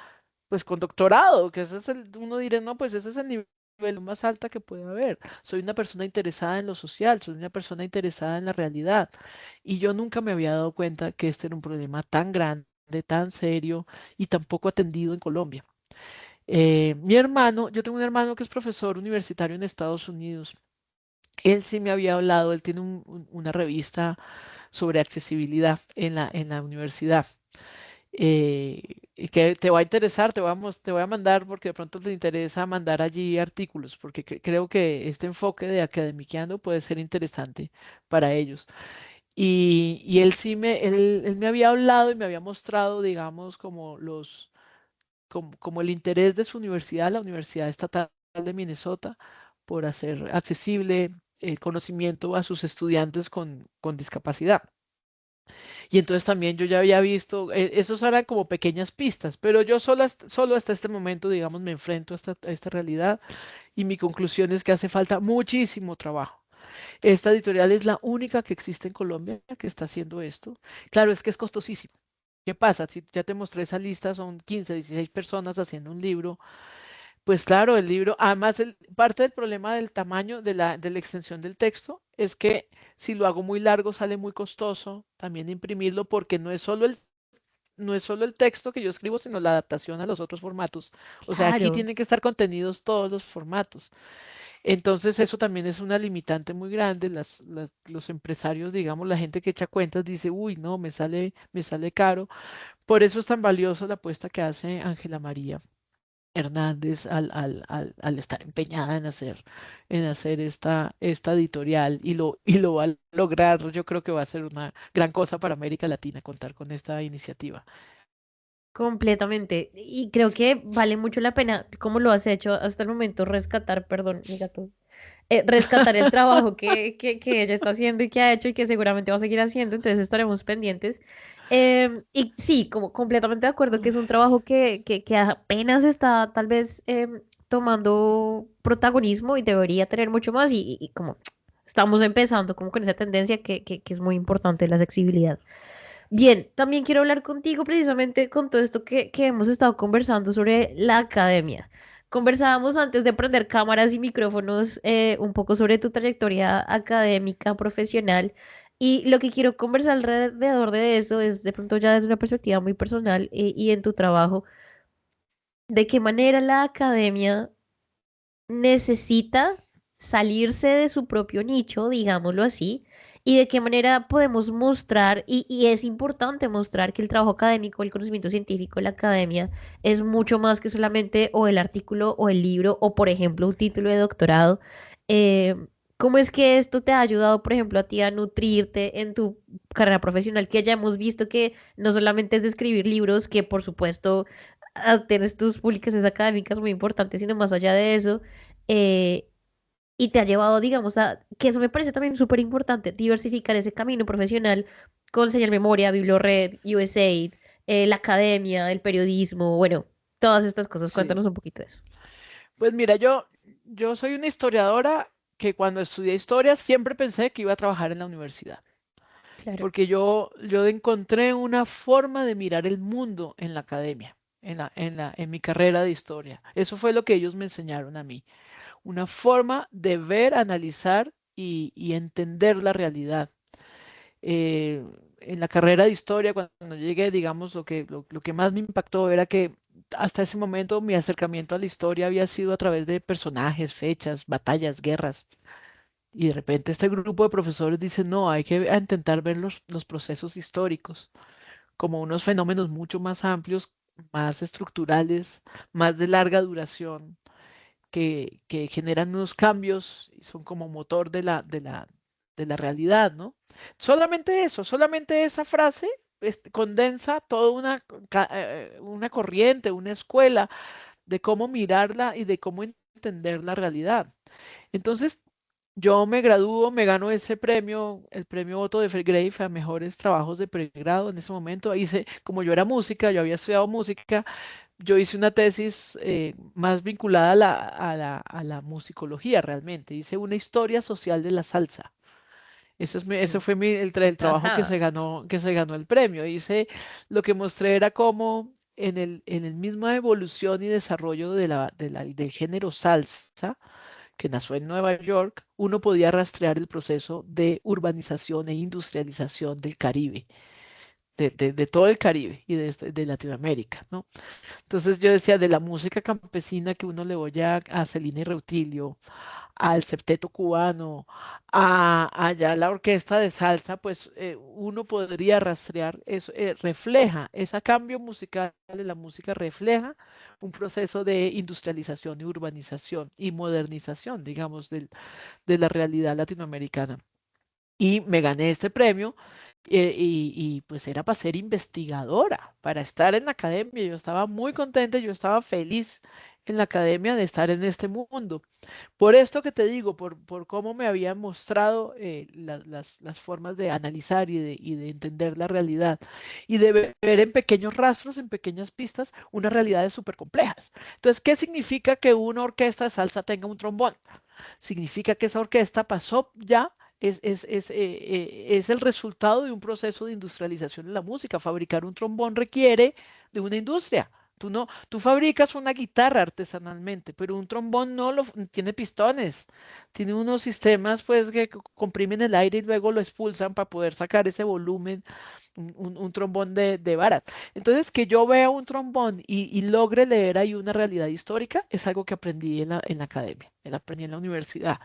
pues con doctorado, que ese es uno dirá, no, pues ese es el nivel más alta que puede haber. Soy una persona interesada en lo social, soy una persona interesada en la realidad. Y yo nunca me había dado cuenta que este era un problema tan grande, tan serio y tan poco atendido en Colombia. Mi hermano, yo tengo un hermano que es profesor universitario en Estados Unidos. Él sí me había hablado, él tiene una revista sobre accesibilidad en la universidad. Y que te va a interesar, te voy a mandar porque de pronto te interesa mandar allí artículos, porque creo que este enfoque de academiqueando puede ser interesante para ellos. Y él sí él me había hablado y me había mostrado, digamos, como el interés de su universidad, la Universidad Estatal de Minnesota, por hacer accesible el conocimiento a sus estudiantes con discapacidad. Y entonces también yo ya había visto, esos eran como pequeñas pistas, pero yo solo hasta este momento, digamos, me enfrento a esta realidad y mi conclusión es que hace falta muchísimo trabajo. Esta editorial es la única que existe en Colombia que está haciendo esto. Claro, es que es costosísimo. ¿Qué pasa? Si ya te mostré esa lista, son 15, 16 personas haciendo un libro. Pues claro, el libro, además, parte del problema del tamaño de la extensión del texto es que si lo hago muy largo sale muy costoso también imprimirlo porque no es solo el texto que yo escribo, sino la adaptación a los otros formatos. O sea, aquí Claro. tienen que estar contenidos todos los formatos. Entonces, eso también es una limitante muy grande. Los empresarios, digamos, la gente que echa cuentas dice, uy, no, me sale caro. Por eso es tan valiosa la apuesta que hace Ángela María Hernández al estar empeñada en hacer esta editorial y lo va a lograr. Yo creo que va a ser una gran cosa para América Latina contar con esta iniciativa. Completamente. Y creo que vale mucho la pena, como lo has hecho hasta el momento, rescatar, perdón, mi gato, rescatar el trabajo que ella está haciendo y que ha hecho y que seguramente va a seguir haciendo, entonces estaremos pendientes. Y sí, como completamente de acuerdo que es un trabajo que apenas está tal vez tomando protagonismo y debería tener mucho más y como estamos empezando como con esa tendencia que es muy importante la accesibilidad. Bien, también quiero hablar contigo precisamente con todo esto que hemos estado conversando sobre la academia. Conversábamos antes de prender cámaras y micrófonos un poco sobre tu trayectoria académica, profesional, y lo que quiero conversar alrededor de eso es de pronto ya desde una perspectiva muy personal y en tu trabajo, de qué manera la academia necesita salirse de su propio nicho, digámoslo así, y de qué manera podemos mostrar, y es importante mostrar que el trabajo académico, el conocimiento científico, la academia, es mucho más que solamente o el artículo o el libro o, por ejemplo, un título de doctorado. Eh, ¿Cómo es que esto te ha ayudado, por ejemplo, a ti a nutrirte en tu carrera profesional? Que ya hemos visto que no solamente es de escribir libros, que por supuesto tienes tus publicaciones académicas muy importantes, sino más allá de eso, eh, y te ha llevado, digamos, a, que eso me parece también súper importante, diversificar ese camino profesional con Señal Memoria, Bibliored, USAID, la academia, el periodismo, bueno, todas estas cosas. Sí. Cuéntanos un poquito de eso. Pues mira, yo soy una historiadora que cuando estudié historia siempre pensé que iba a trabajar en la universidad, Claro. porque yo encontré una forma de mirar el mundo en la academia, en mi carrera de historia. Eso fue lo que ellos me enseñaron a mí, una forma de ver, analizar y entender la realidad. eh, en la carrera de historia, cuando llegué, digamos, lo que más me impactó era que hasta ese momento mi acercamiento a la historia había sido a través de personajes, fechas, batallas, guerras. Y de repente este grupo de profesores dice, no, hay que intentar ver los procesos históricos como unos fenómenos mucho más amplios, más estructurales, más de larga duración, que generan unos cambios y son como motor de la realidad, ¿no? Solamente eso, solamente esa frase condensa toda una corriente, una escuela de cómo mirarla y de cómo entender la realidad. Entonces, yo me gradúo, me gano ese premio, el premio Otto de Fairgrave a mejores trabajos de pregrado en ese momento. Hice, como yo era música, yo había estudiado música, yo hice una tesis más vinculada a la musicología realmente. Hice una historia social de la salsa. Ese Mm. fue el trabajo Ajá. que se ganó el premio. Lo que mostré era cómo en el misma evolución y desarrollo del género salsa, que nació en Nueva York, uno podía rastrear el proceso de urbanización e industrialización del Caribe, de todo el Caribe y de Latinoamérica, ¿no? Entonces yo decía, de la música campesina que uno le oye a Celina y Reutilio, al septeto cubano, allá la orquesta de salsa, pues uno podría rastrear eso, refleja, ese cambio musical de la música refleja un proceso de industrialización y urbanización y modernización, digamos, de la realidad latinoamericana. Y me gané este premio pues era para ser investigadora, para estar en la academia. Yo estaba muy contenta, yo estaba feliz en la academia de estar en este mundo. Por esto que te digo, por cómo me habían mostrado las formas de analizar y de entender la realidad y de ver en pequeños rastros, en pequeñas pistas, unas realidades súper complejas. Entonces, ¿qué significa que una orquesta de salsa tenga un trombón? Significa que esa orquesta pasó ya, es el resultado de un proceso de industrialización en la música. Fabricar un trombón requiere de una industria. Tú fabricas una guitarra artesanalmente, pero un trombón no tiene pistones, tiene unos sistemas pues que comprimen el aire y luego lo expulsan para poder sacar ese volumen, un trombón de varas. Entonces, que yo vea un trombón y logre leer ahí una realidad histórica es algo que aprendí en la academia, aprendí en la universidad.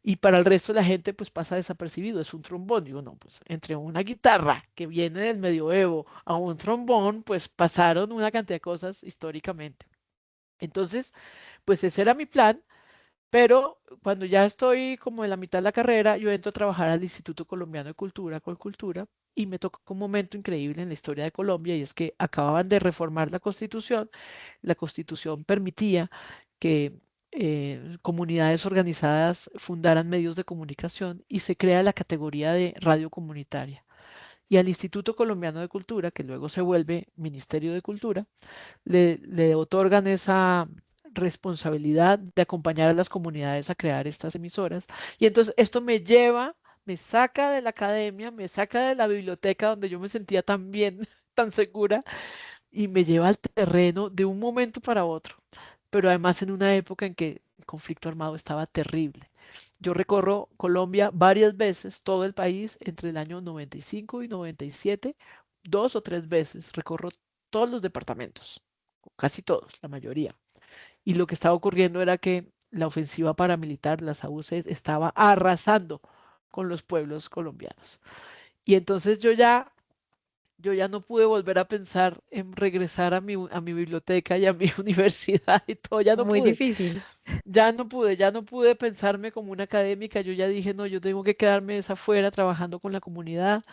Y para el resto de la gente, pues pasa desapercibido, es un trombón. Digo, no, pues entre una guitarra que viene del medioevo a un trombón, pues pasaron una cantidad de cosas históricamente. Entonces, pues ese era mi plan, pero cuando ya estoy como en la mitad de la carrera, yo entro a trabajar al Instituto Colombiano de Cultura, Colcultura, y me tocó un momento increíble en la historia de Colombia, y es que acababan de reformar la Constitución. La Constitución permitía que comunidades organizadas fundaran medios de comunicación y se crea la categoría de radio comunitaria. Y al Instituto Colombiano de Cultura, que luego se vuelve Ministerio de Cultura, le otorgan esa responsabilidad de acompañar a las comunidades a crear estas emisoras. Y entonces esto me saca de la academia, me saca de la biblioteca donde yo me sentía tan bien, tan segura, y me lleva al terreno de un momento para otro, pero además en una época en que el conflicto armado estaba terrible. Yo recorro Colombia varias veces, todo el país, entre el año 95 y 97, 2 o 3 veces recorro todos los departamentos, casi todos, la mayoría. Y lo que estaba ocurriendo era que la ofensiva paramilitar, las AUC, estaba arrasando con los pueblos colombianos. Y entonces yo ya no pude volver a pensar en regresar a mi biblioteca y a mi universidad y todo, ya no Muy pude, difícil. ya no pude pensarme como una académica. Yo ya dije, no, yo tengo que quedarme es afuera trabajando con la comunidad,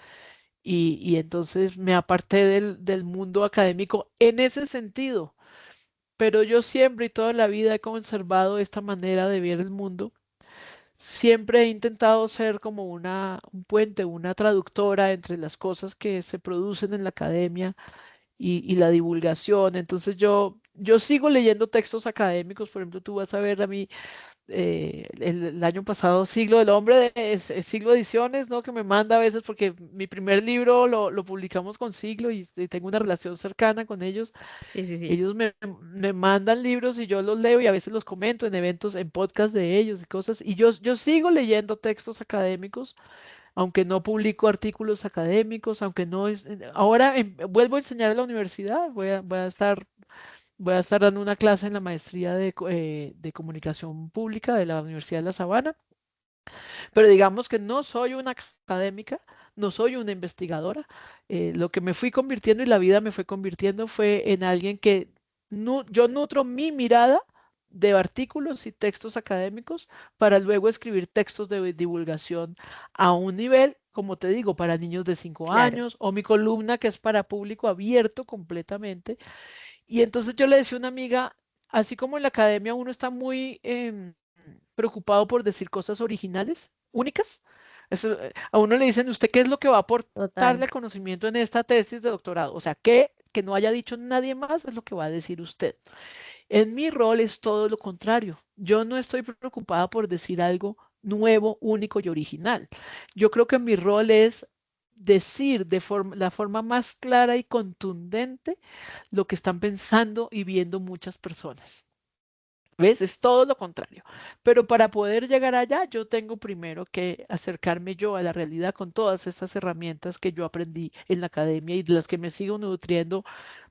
y entonces me aparté del mundo académico en ese sentido. Pero yo siempre y toda la vida he conservado esta manera de ver el mundo. Siempre he intentado ser como un puente, una traductora entre las cosas que se producen en la academia y la divulgación. Entonces yo sigo leyendo textos académicos. Por ejemplo, tú vas a ver a mí el año pasado, Siglo del Hombre, es Siglo Ediciones, ¿no? Que me manda a veces, porque mi primer libro lo publicamos con Siglo y tengo una relación cercana con ellos. Sí, sí, sí. Ellos me mandan libros y yo los leo y a veces los comento en eventos, en podcast de ellos y cosas. Y yo sigo leyendo textos académicos, aunque no publico artículos académicos, aunque no es... Ahora vuelvo a enseñar en la universidad, voy a estar dando una clase en la maestría de comunicación pública de la Universidad de La Sabana, pero digamos que no soy una académica, no soy una investigadora. Lo que me fui convirtiendo y la vida me fue convirtiendo fue en alguien que yo nutro mi mirada de artículos y textos académicos para luego escribir textos de divulgación a un nivel, como te digo, para niños de 5 Claro. años, o mi columna que es para público abierto completamente. Y entonces yo le decía a una amiga, así como en la academia uno está muy preocupado por decir cosas originales, únicas, a uno le dicen, ¿usted qué es lo que va a aportarle Total. al conocimiento en esta tesis de doctorado? O sea, ¿qué que no haya dicho nadie más es lo que va a decir usted. En mi rol es todo lo contrario. Yo no estoy preocupada por decir algo nuevo, único y original. Yo creo que mi rol es decir de la forma más clara y contundente lo que están pensando y viendo muchas personas. ¿Ves? Es todo lo contrario. Pero para poder llegar allá, yo tengo primero que acercarme yo a la realidad con todas estas herramientas que yo aprendí en la academia y de las que me sigo nutriendo,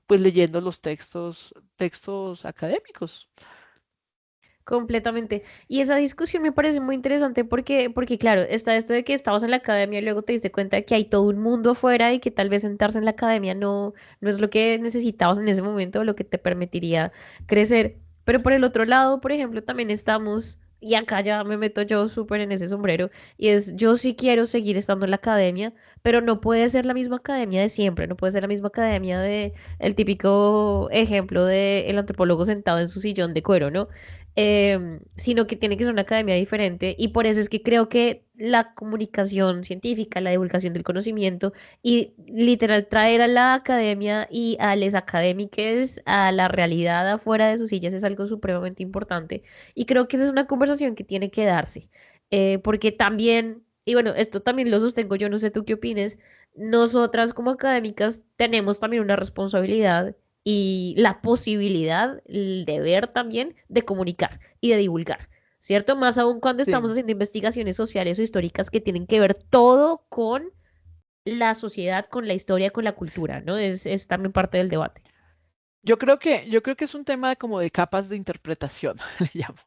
pues leyendo los textos académicos. Completamente. Y esa discusión me parece muy interesante porque claro, está esto de que estabas en la academia y luego te diste cuenta de que hay todo un mundo afuera y que tal vez sentarse en la academia no es lo que necesitabas en ese momento o lo que te permitiría crecer. Pero por el otro lado, por ejemplo, también estamos, y acá ya me meto yo súper en ese sombrero, y es yo sí quiero seguir estando en la academia, pero no puede ser la misma academia de siempre, no puede ser la misma academia de el típico ejemplo de el antropólogo sentado en su sillón de cuero, ¿no? Sino que tiene que ser una academia diferente y por eso es que creo que la comunicación científica, la divulgación del conocimiento y literal traer a la academia y a los académicos a la realidad afuera de sus sillas es algo supremamente importante y creo que esa es una conversación que tiene que darse, porque también, y bueno, esto también lo sostengo yo, no sé tú qué opines, nosotras como académicas tenemos también una responsabilidad y la posibilidad, el deber también de comunicar y de divulgar, ¿cierto? Más aún cuando estamos Sí. haciendo investigaciones sociales o históricas que tienen que ver todo con la sociedad, con la historia, con la cultura, ¿no? Es también parte del debate. Yo creo que es un tema como de capas de interpretación, le llamo.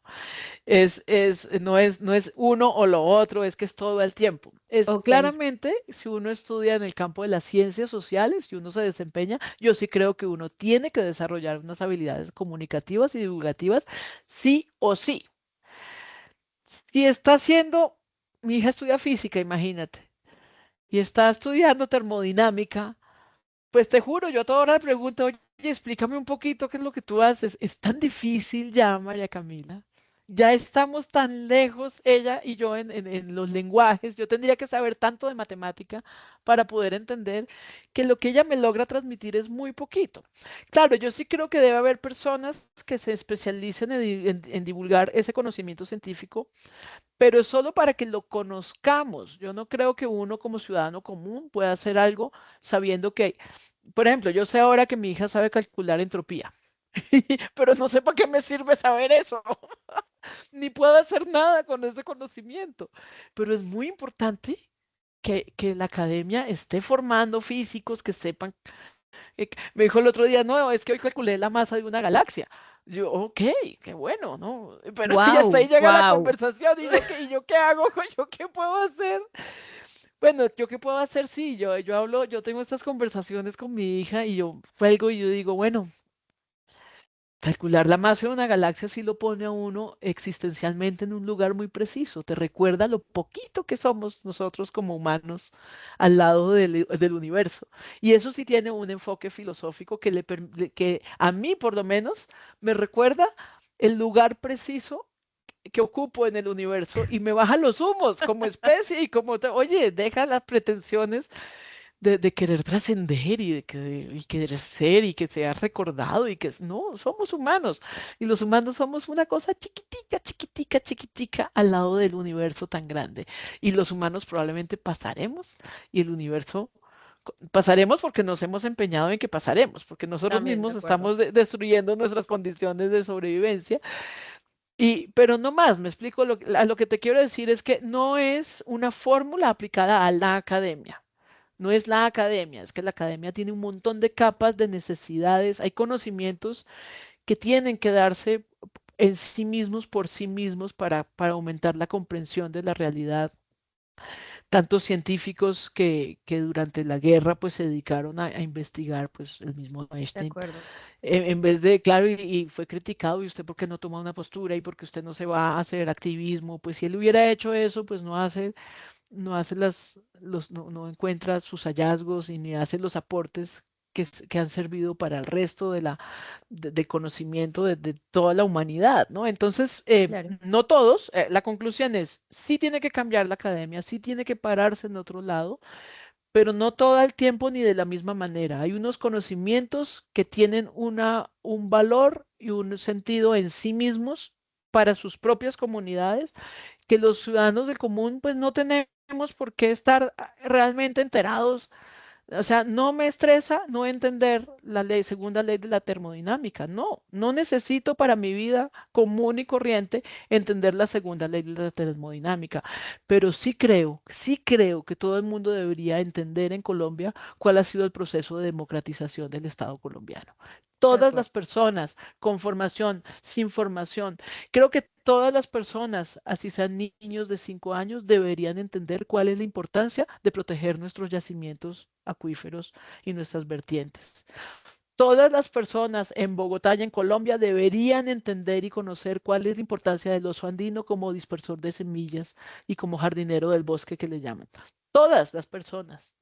No es uno o lo otro, es que es todo el tiempo. Es Ok, claramente, si uno estudia en el campo de las ciencias sociales, si uno se desempeña, yo sí creo que uno tiene que desarrollar unas habilidades comunicativas y divulgativas, sí o sí. Si está haciendo, mi hija estudia física, imagínate, y está estudiando termodinámica, pues te juro, yo a toda hora le pregunto, oye, explícame un poquito qué es lo que tú haces. Es tan difícil ya, María Camila. Ya estamos tan lejos, ella y yo, en los lenguajes. Yo tendría que saber tanto de matemática para poder entender que lo que ella me logra transmitir es muy poquito. Claro, yo sí creo que debe haber personas que se especialicen en divulgar ese conocimiento científico, pero es solo para que lo conozcamos. Yo no creo que uno como ciudadano común pueda hacer algo sabiendo que, por ejemplo, yo sé ahora que mi hija sabe calcular entropía, pero no sé para qué me sirve saber eso, ni puedo hacer nada con ese conocimiento. Pero es muy importante que la academia esté formando físicos que sepan. Me dijo el otro día, no, es que hoy calculé la masa de una galaxia. Yo, ok, qué bueno, ¿no? Pero y hasta ahí wow, llega la wow. conversación y yo qué hago, yo qué puedo hacer. Bueno, yo qué puedo hacer, sí, yo hablo, yo tengo estas conversaciones con mi hija y yo cuelgo y yo digo, bueno, calcular la masa de una galaxia sí lo pone a uno existencialmente en un lugar muy preciso. Te recuerda lo poquito que somos nosotros como humanos al lado del universo. Y eso sí tiene un enfoque filosófico que a mí por lo menos me recuerda el lugar preciso que ocupo en el universo y me baja los humos como especie y oye, deja las pretensiones de querer trascender y querer ser y que sea recordado y que no, somos humanos y los humanos somos una cosa chiquitica, chiquitica, chiquitica al lado del universo tan grande y los humanos probablemente pasaremos y el universo pasaremos porque nos hemos empeñado en que pasaremos, porque nosotros También de mismos acuerdo. estamos destruyendo nuestras condiciones de sobrevivencia pero no más, me explico, a lo que te quiero decir es que no es una fórmula aplicada a la academia. No es la academia, es que la academia tiene un montón de capas de necesidades, hay conocimientos que tienen que darse en sí mismos, por sí mismos, para aumentar la comprensión de la realidad. Tantos científicos que durante la guerra pues se dedicaron a investigar, pues el mismo De Einstein acuerdo. en vez de, claro, y fue criticado, ¿y usted por qué no toma una postura? ¿Y por qué usted no se va a hacer activismo? Pues si él hubiera hecho eso, pues no hace no encuentra sus hallazgos y ni hace los aportes que han servido para el resto del conocimiento de toda la humanidad, ¿no? Entonces, Claro. no todos, la conclusión es, sí tiene que cambiar la academia, sí tiene que pararse en otro lado, pero no todo el tiempo ni de la misma manera. Hay unos conocimientos que tienen un valor y un sentido en sí mismos para sus propias comunidades, que los ciudadanos del común pues no tenemos por qué estar realmente enterados. O sea, no me estresa no entender la ley, segunda ley de la termodinámica. No, no necesito para mi vida común y corriente entender la segunda ley de la termodinámica. Pero sí creo que todo el mundo debería entender en Colombia cuál ha sido el proceso de democratización del Estado colombiano. De Todas acuerdo. las personas, con formación, sin formación, creo que todas las personas, así sean niños de 5 años, deberían entender cuál es la importancia de proteger nuestros yacimientos acuíferos y nuestras vertientes. Todas las personas en Bogotá y en Colombia deberían entender y conocer cuál es la importancia del oso andino como dispersor de semillas y como jardinero del bosque que le llaman. Todas las personas.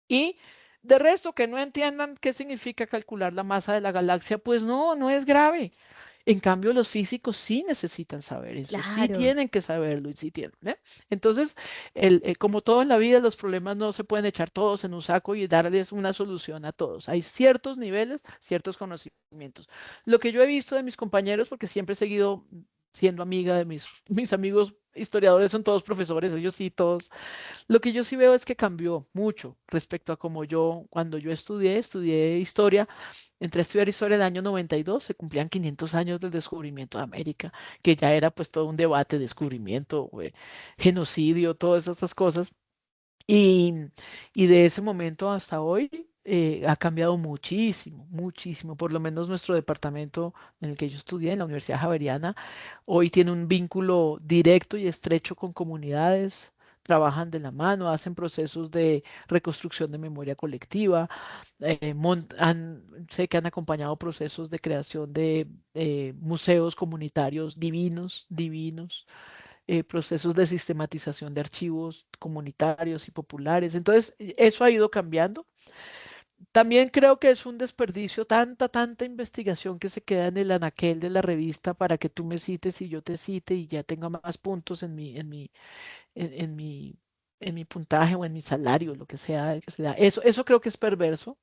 Y de resto, que no entiendan qué significa calcular la masa de la galaxia, pues no, no es grave. En cambio, los físicos sí necesitan saber eso, sí Claro. tienen que saberlo y sí tienen, ¿eh? Entonces, como todo en la vida, los problemas no se pueden echar todos en un saco y darles una solución a todos. Hay ciertos niveles, ciertos conocimientos. Lo que yo he visto de mis compañeros, porque siempre he seguido siendo amiga de mis amigos historiadores, son todos profesores, ellos sí, todos lo que yo sí veo es que cambió mucho respecto a como cuando yo estudié historia, entré a estudiar historia en el año 92, se cumplían 500 años del descubrimiento de América, que ya era pues todo un debate, descubrimiento, genocidio, todas esas cosas. Y, y de ese momento hasta hoy ha cambiado muchísimo, muchísimo. Por lo menos nuestro departamento en el que yo estudié, en la Universidad Javeriana, hoy tiene un vínculo directo y estrecho con comunidades. Trabajan de la mano, hacen procesos de reconstrucción de memoria colectiva, sé que han acompañado procesos de creación de museos comunitarios divinos, divinos, procesos de sistematización de archivos comunitarios y populares. Entonces, eso ha ido cambiando. También creo que es un desperdicio tanta investigación que se queda en el anaquel de la revista para que tú me cites y yo te cite y ya tenga más puntos en mi, en mi puntaje o en mi salario, lo que sea que se da. Eso creo que es perverso,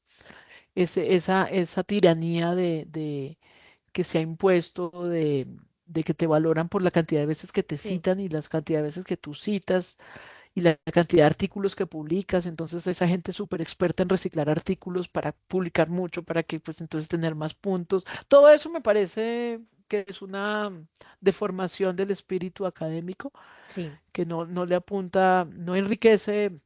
esa tiranía que se ha impuesto de que te valoran por la cantidad de veces que te Sí. citan y la cantidad de veces que tú citas y la cantidad de artículos que publicas. Entonces esa gente es súper experta en reciclar artículos para publicar mucho, para que pues entonces tener más puntos. Todo eso me parece que es una deformación del espíritu académico Sí. que no le apunta, no enriquece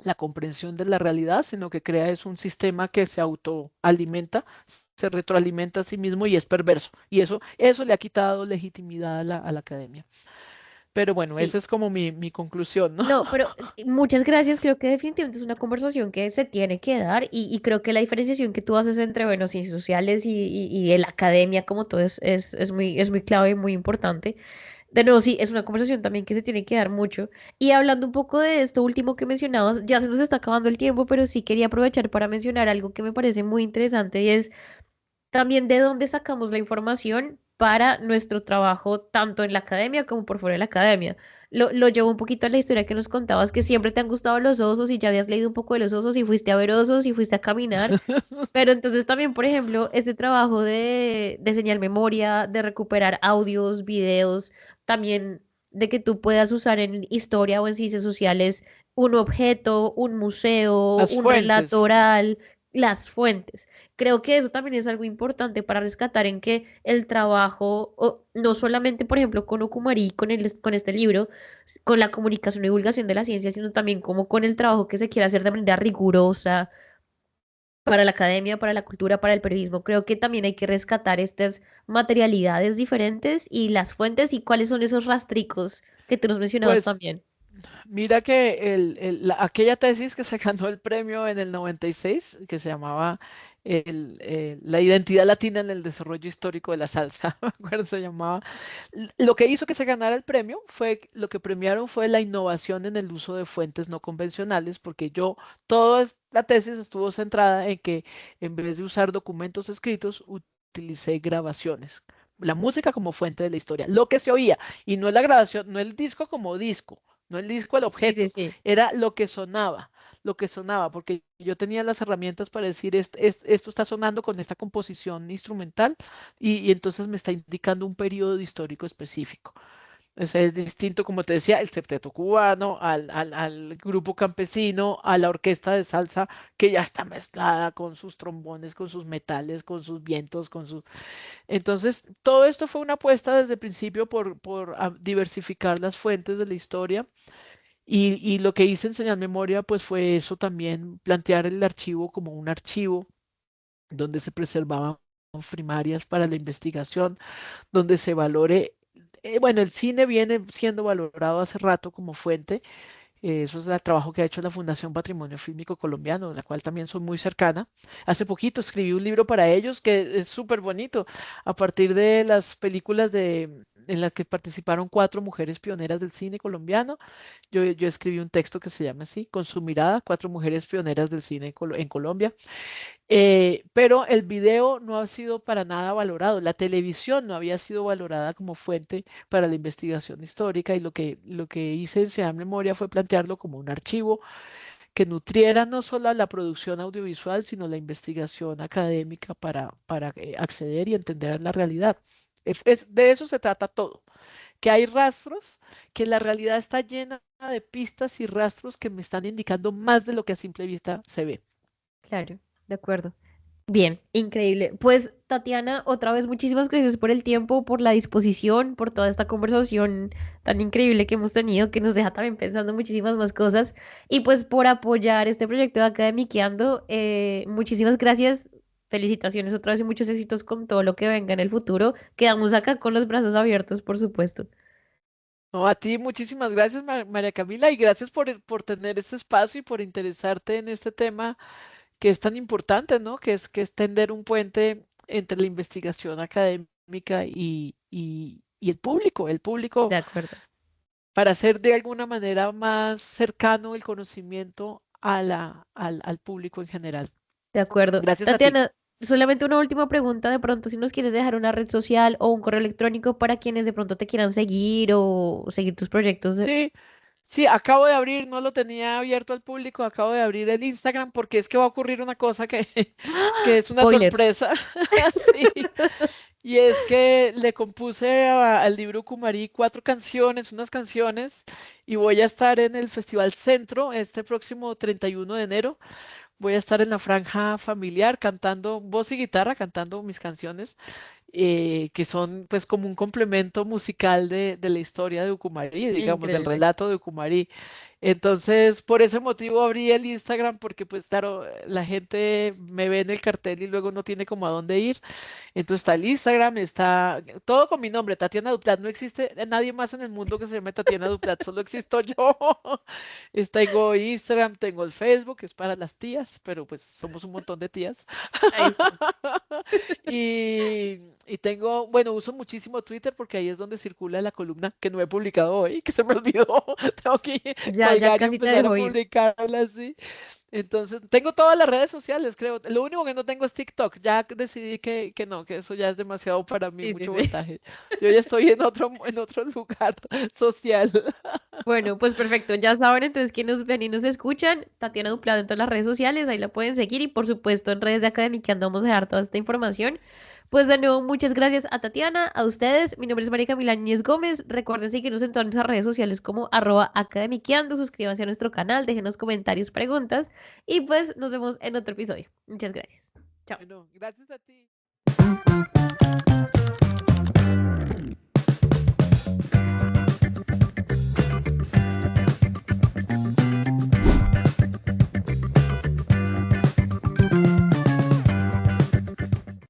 la comprensión de la realidad, sino que crea es un sistema que se autoalimenta, se retroalimenta a sí mismo y es perverso. Y eso le ha quitado legitimidad a la academia. Pero bueno, Sí. esa es como mi conclusión, ¿no? No, pero muchas gracias. Creo que definitivamente es una conversación que se tiene que dar y creo que la diferenciación que tú haces entre, bueno, ciencias sociales y de la academia como todo es muy clave y muy importante. De nuevo, sí, es una conversación también que se tiene que dar mucho. Y hablando un poco de esto último que mencionabas, ya se nos está acabando el tiempo, pero sí quería aprovechar para mencionar algo que me parece muy interesante y es también de dónde sacamos la información para nuestro trabajo, tanto en la academia como por fuera de la academia. Lo llevo un poquito a la historia que nos contabas, que siempre te han gustado los osos y ya habías leído un poco de los osos y fuiste a ver osos y fuiste a caminar. Pero entonces también, por ejemplo, este trabajo de señal memoria, de recuperar audios, videos, también de que tú puedas usar en historia o en ciencias sociales un objeto, un museo, Las un relato fuentes, oral, las fuentes. Creo que eso también es algo importante para rescatar en que el trabajo, no solamente, por ejemplo, con Okumari, con este libro, con la comunicación y divulgación de la ciencia, sino también como con el trabajo que se quiere hacer de manera rigurosa para la academia, para la cultura, para el periodismo. Creo que también hay que rescatar estas materialidades diferentes y las fuentes y cuáles son esos rastricos que tú nos mencionabas pues también. mira que aquella tesis que se ganó el premio en el 96, que se llamaba La identidad latina en el desarrollo histórico de la salsa, me acuerdo se llamaba. Lo que hizo que se ganara el premio lo que premiaron fue la innovación en el uso de fuentes no convencionales, porque la tesis estuvo centrada en que en vez de usar documentos escritos, utilicé grabaciones. La música como fuente de la historia, lo que se oía, y no la grabación, no el disco como disco, no el disco, el Sí, sí, objeto, sí. era lo que sonaba. lo que sonaba, porque yo tenía las herramientas para decir, esto está sonando con esta composición instrumental y entonces me está indicando un periodo histórico específico. O sea, es distinto, como te decía, el septeto cubano, al grupo campesino, a la orquesta de salsa que ya está mezclada con sus trombones, con sus metales, con sus vientos, con sus... Entonces, todo esto fue una apuesta desde el principio por diversificar las fuentes de la historia y lo que hice en Señal Memoria, pues fue eso también, plantear el archivo como un archivo donde se preservaban primarias para la investigación, donde se valore, bueno, el cine viene siendo valorado hace rato como fuente, eso es el trabajo que ha hecho la Fundación Patrimonio Fílmico Colombiano, de la cual también soy muy cercana. Hace poquito escribí un libro para ellos que es súper bonito, a partir de las películas en las que participaron 4 mujeres pioneras del cine colombiano. Yo escribí un texto que se llama así, Con su mirada, 4 mujeres pioneras del cine en Colombia. Pero el video no ha sido para nada valorado. La televisión no había sido valorada como fuente para la investigación histórica y lo que hice en Sean Memoria fue plantearlo como un archivo que nutriera no solo la producción audiovisual, sino la investigación académica para acceder y entender la realidad. De eso se trata todo, que hay rastros, que la realidad está llena de pistas y rastros que me están indicando más de lo que a simple vista se ve. Claro, de acuerdo. Bien, increíble. Pues Tatiana, otra vez muchísimas gracias por el tiempo, por la disposición, por toda esta conversación tan increíble que hemos tenido, que nos deja también pensando muchísimas más cosas, y pues por apoyar este proyecto de Academiqueando. Muchísimas gracias. Felicitaciones otra vez y muchos éxitos con todo lo que venga en el futuro. Quedamos acá con los brazos abiertos, por supuesto. No, a ti muchísimas gracias, María Camila, y gracias por tener este espacio y por interesarte en este tema que es tan importante, ¿no? Que es tender un puente entre la investigación académica y el público De acuerdo. para hacer de alguna manera más cercano el conocimiento al público en general. De acuerdo. Gracias a ti. Tatiana, solamente una última pregunta, de pronto, si nos quieres dejar una red social o un correo electrónico para quienes de pronto te quieran seguir o seguir tus proyectos. Sí, sí, acabo de abrir, no lo tenía abierto al público, acabo de abrir el Instagram porque es que va a ocurrir una cosa que, que es una Spoilers. sorpresa. Sí. Y es que le compuse al libro Kumarí 4 canciones, unas canciones, y voy a estar en el Festival Centro este próximo 31 de enero. Voy a estar en la franja familiar cantando voz y guitarra, cantando mis canciones, que son pues como un complemento musical de la historia de Ucumarí, digamos, del Increíble. relato de Ucumarí. Entonces, por ese motivo abrí el Instagram porque pues claro, la gente me ve en el cartel y luego no tiene como a dónde ir. Entonces está el Instagram, está todo con mi nombre, Tatiana Duplat. No existe nadie más en el mundo que se llame Tatiana Duplat, solo existo yo. Tengo Instagram, tengo el Facebook, que es para las tías, pero pues somos un montón de tías. Ahí está. Y tengo, bueno, uso muchísimo Twitter porque ahí es donde circula la columna que no he publicado hoy, que se me olvidó. Tengo que Ya, ya colgar y casi te empezar a dejo ir. publicarla así. Entonces, tengo todas las redes sociales, creo. Lo único que no tengo es TikTok. Ya decidí que no, que eso ya es demasiado para mí, Sí, sí, mucho sí. voltaje. Yo ya estoy en otro lugar social. Bueno, pues perfecto. Ya saben entonces que nos ven y nos escuchan. Tatiana Duplado en todas las redes sociales, ahí la pueden seguir y por supuesto en redes de Académica andamos a dejar toda esta información. Pues de nuevo, muchas gracias a Tatiana, a ustedes. Mi nombre es María Camila Núñez Gómez. Recuerden seguirnos en todas nuestras redes sociales como @academiqueando. Suscríbanse a nuestro canal, déjenos comentarios, preguntas y pues nos vemos en otro episodio. Muchas gracias. Chao. Bueno, gracias a ti.